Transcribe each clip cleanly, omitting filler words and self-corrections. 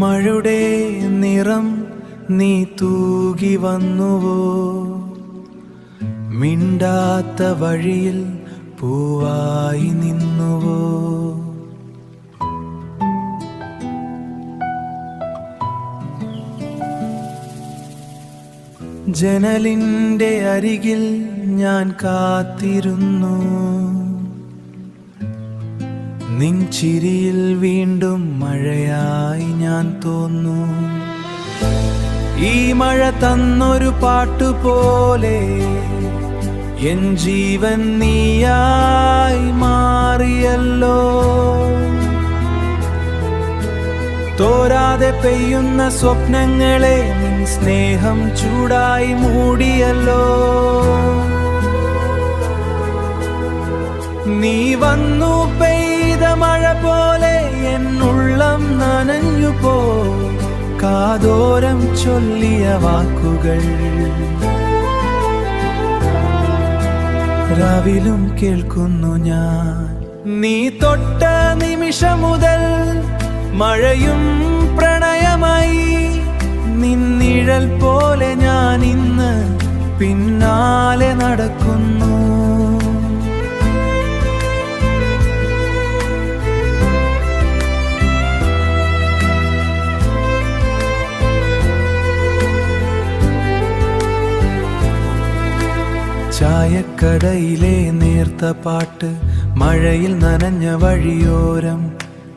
മഴയുടെ നിറം നീ തൂകി വന്നുവോ, മിണ്ടാത്ത വഴിയിൽ പൂവായി നിന്നുവോ. ജനലിൻ്റെ അരികിൽ ഞാൻ കാത്തിരുന്നു, നിൻ ചിരിയിൽ വീണ്ടും മഴയായി ഞാൻ തോന്നു. ഈ മഴ തന്നൊരു പാട്ടുപോലെ എൻ ജീവൻ നീയായി മാറിയല്ലോ. തോരാതെ പെയ്യുന്ന സ്വപ്നങ്ങളെ നിൻ സ്നേഹം ചൂടായി മൂടിയല്ലോ. നീ വന്നു പെയ്ത മഴ പോലെ എന്നുള്ളം നനഞ്ഞു പോ, കാതോരം ചൊല്ലിയ വാക്കുകൾ രാവിലും കേൾക്കുന്നു ഞാൻ. നീ തൊട്ട നിമിഷം മുതൽ മഴയും പ്രണയമായി, നിന്നിഴൽ പോലെ ഞാൻ ഇന്ന് പിന്നാലെ നടക്കുന്നു. ചായക്കടയിലെ നേർത്ത പാട്ട്, മഴയിൽ നനഞ്ഞ വഴിയോരം,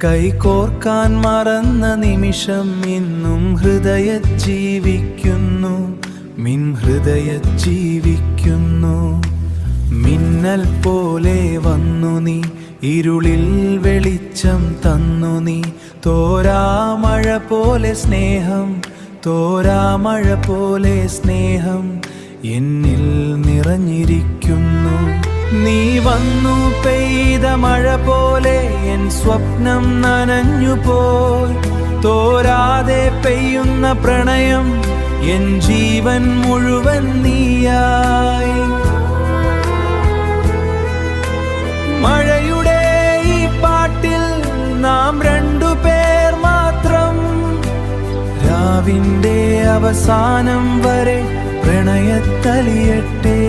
കൈകോർക്കാൻ മറന്ന നിമിഷം ഇന്നും ഹൃദയ ജീവിക്കുന്നു, മിൻ ഹൃദയ ജീവിക്കുന്നു. മിന്നൽ പോലെ വന്നു നീ, ഇരുളിൽ വെളിച്ചം തന്നു നീ. തോരാമഴ പോലെ സ്നേഹം, തോരാമഴ പോലെ സ്നേഹം എന്നിൽ നിറഞ്ഞിരിക്കുന്നു. നീ വന്നു പെയ്ത മഴ പോലെ എൻ സ്വപ്നം നനഞ്ഞു പോയി. തോരാതെ പെയ്യുന്ന പ്രണയം എൻ ജീവൻ മുഴുവൻ നീയായി. മഴയുടെ ഈ പാട്ടിൽ നാം രണ്ടുപേർ മാത്രം, രാവിന്റെ അവസാനം വരെ പ്രണയത്തലിയട്ടെ.